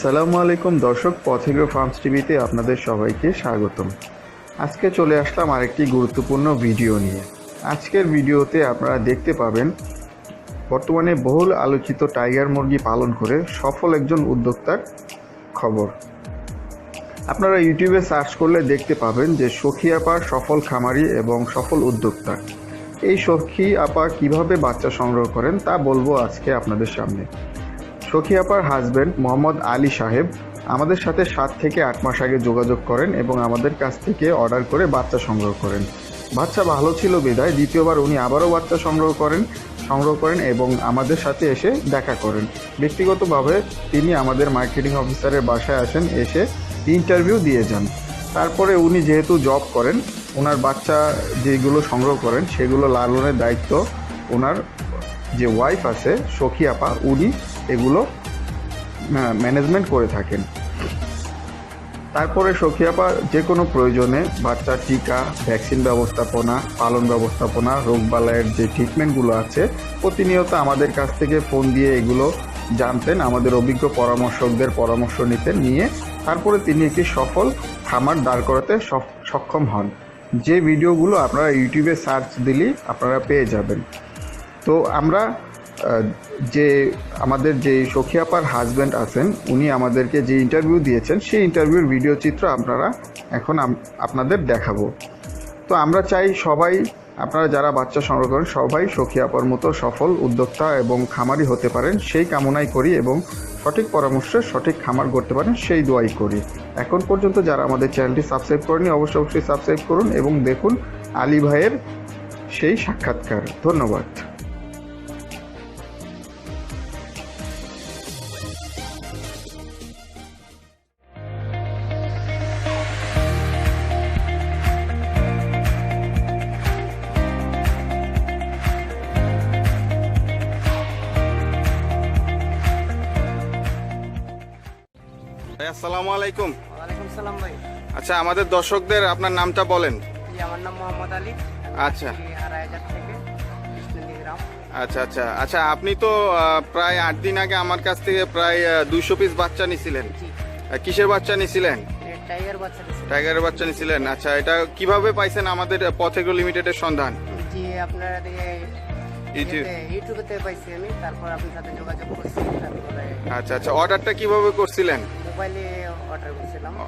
আসসালামু আলাইকুম দর্শক, পথেগ্রো ফার্মস টিভিতে আপনাদের সবাইকে স্বাগতম। আজকে চলে আসলাম আরেকটি গুরুত্বপূর্ণ ভিডিও নিয়ে। আজকের ভিডিওতে আপনারা দেখতে পাবেন বর্তমানে বহুল আলোচিত টাইগার মুরগি পালন করে সফল একজন উদ্যোক্তার খবর। আপনারা ইউটিউবে সার্চ করলে দেখতে পাবেন যে সখী আপা সফল খামারি এবং সফল উদ্যোক্তা। এই সখী আপা কিভাবে বাচ্চা সংগ্রহ করেন তা বলবো আজকে আপনাদের সামনে। সখী আপার হাজব্যান্ড মোহাম্মদ আলী সাহেব আমাদের সাথে 7 থেকে 8 মাস আগে যোগাযোগ করেন এবং আমাদের কাছ থেকে অর্ডার করে বাচ্চা সংগ্রহ করেন। বাচ্চা ভালো ছিল বিদায় দ্বিতীয়বার উনি আবারও বাচ্চা সংগ্রহ করেন এবং আমাদের সাথে এসে দেখা করেন। ব্যক্তিগতভাবে তিনি আমাদের মার্কেটিং অফিসারের বাসায় আসেন, এসে ইন্টারভিউ দিয়ে যান। তারপরে উনি যেহেতু জব করেন, ওনার বাচ্চা যেগুলো সংগ্রহ করেন সেগুলো লালনের দায়িত্ব ওনার যে ওয়াইফ আছে সখী আপা, উনি এগুলো ম্যানেজমেন্ট করে থাকেন। তারপরে সখী আপা যে কোনো প্রয়োজনে বাচ্চার টিকা, ভ্যাকসিন ব্যবস্থাপনা, পালন ব্যবস্থাপনা, রোগবালাইয়ের যে ট্রিটমেন্টগুলো আছে প্রতিনিয়ত আমাদের কাছ থেকে ফোন দিয়ে এগুলো জানতেন, আমাদের অভিজ্ঞ পরামর্শকদের পরামর্শ নিয়ে তারপরে তিনি একটি সফল খামার দাঁড় করাতে সক্ষম হন। যে ভিডিওগুলো আপনারা ইউটিউবে সার্চ দিলেই আপনারা পেয়ে যাবেন। তো আমরা আমাদের যে সখী আপার হাজব্যান্ড আছেন উনি আমাদেরকে যে ইন্টারভিউ দিয়েছেন সেই ইন্টারভিউর ভিডিও চিত্র এখন আপনাদের দেখাবো। তো আমরা চাই সবাই, আপনারা যারা বাচ্চা সংগ্রহ করেন সবাই সখী আপার মতো সফল উদ্যোক্তা এবং খামারি হতে পারেন সেই কামনাই করি এবং সঠিক পরামর্শে সঠিক খামার করতে পারেন সেই দোয়াই করি। এখন পর্যন্ত যারা আমাদের চ্যানেলটি সাবস্ক্রাইব করেনি অবশ্যই সাবস্ক্রাইব করুন এবং দেখুন আলী ভাইয়ের সেই সাক্ষাৎকার। ধন্যবাদ। আসসালামু আলাইকুম। ওয়ালাইকুম সালাম ভাই। আচ্ছা, আমাদের দর্শকদের আপনার নামটা বলেন। জি, আমার নাম মোহাম্মদ আলী। আচ্ছা, আড়াইহাজার থেকে কৃষ্ণনী গ্রাম। আচ্ছা, আপনি তো প্রায় 8 দিন আগে আমার কাছ থেকে প্রায় 200 পিস বাচ্চা নিছিলেন। জি, কিসের বাচ্চা নিছিলেন? টাইগার বাচ্চা দিয়েছি। টাইগারের বাচ্চা নিছিলেন। আচ্ছা, এটা কিভাবে পাইছেন আমাদের পথেগ্রো লিমিটেডের সন্ধান? জি, আপনারা ইউটিউবেতে পাইছি আমি, তারপর আপনার সাথে যোগাযোগ করছি। তারপরে আচ্ছা, অর্ডারটা কিভাবে করছিলেন? মোবাইলে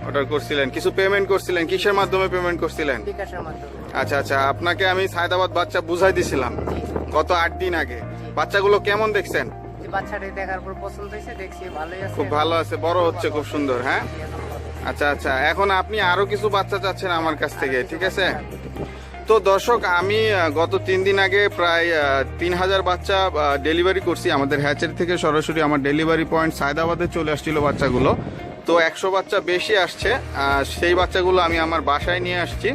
অর্ডার করছিলেন, কিছু পেমেন্ট করছিলেন, কিসের মাধ্যমে পেমেন্ট করছিলেন? বিকাশের মাধ্যমে। আচ্ছা, আপনাকে আমি সায়দাবাদ বাচ্চা বুঝাই দিছিলাম গত 8 দিন আগে। বাচ্চাগুলো কেমন দেখছেন? যে বাচ্চাটি দেখার পর পছন্দ হয়েছে, দেখছি ভালোই আছে, খুব ভালো আছে, বড় হচ্ছে, খুব সুন্দর। হ্যাঁ, আচ্ছা, এখন আপনি আরো কিছু বাচ্চা চাচ্ছেন আমার কাছ থেকে, ঠিক আছে? তো দর্শক, আমি গত 3 দিন আগে প্রায় 3000 বাচ্চা ডেলিভারি করছি আমাদের হ্যাচারি থেকে। সরাসরি আমার ডেলিভারি পয়েন্ট সায়দাবাদে চলে আসছিল বাচ্চাগুলো। তো 100 বাচ্চা বেশি আসছে, সেই বাচ্চাগুলো আমি আমার বাসায় নিয়ে আসছি।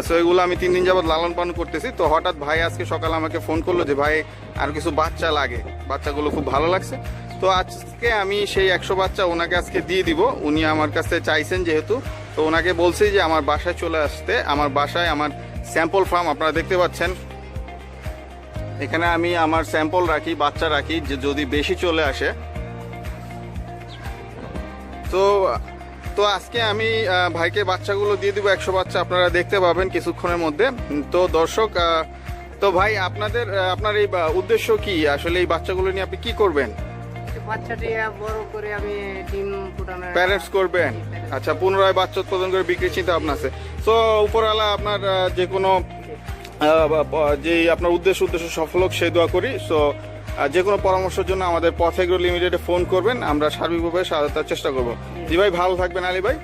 সো এগুলো আমি 3 দিন যাবত লালন পালন করতেছি। তো হঠাৎ ভাই আজকে সকালে আমাকে ফোন করলো যে ভাই আর কিছু বাচ্চা লাগে, বাচ্চাগুলো খুব ভালো লাগছে। তো আজকে আমি সেই 100 বাচ্চা ওনাকে আজকে দিয়ে দিব। উনি আমার কাছে চাইছেন যেহেতু, তো ওনাকে বলছি যে আমার বাসায় চলে আসতে। আমার বাসায় আমার স্যাম্পল ফার্ম আপনারা দেখতে পাচ্ছেন, এখানে আমি আমার স্যাম্পল রাখি, বাচ্চা রাখি, যে যদি বেশি চলে আসে। তো আজকে আমি ভাইকে বাচ্চাগুলো দিয়ে দিব, 100 বাচ্চা আপনারা দেখতে পাবেন কিছুক্ষণের মধ্যে। তো দর্শক, তো ভাই আপনার এই উদ্দেশ্য কি আসলে? এই বাচ্চাগুলো নিয়ে আপনি কি করবেন? বাচ্চাটি বড় করে আমি ডিম ফুটানো প্যারেন্টস করবেন। আচ্ছা, পুনরায় বাচ্চা উৎপাদন করে বিক্রির চিন্তা ভাবনা আছে। তো উপরওয়ালা আপনার যে কোনো যে আপনার উদ্দেশ্য সফল হোক সেই দোয়া করি। সো যে কোনো পরামর্শের জন্য আমাদের পথেগ্রো লিমিটেডে ফোন করবেন, আমরা সার্বিকভাবে সহায়তার চেষ্টা করব। জি ভাই, ভালো থাকবেন আলী ভাই।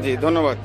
জি, ধন্যবাদ।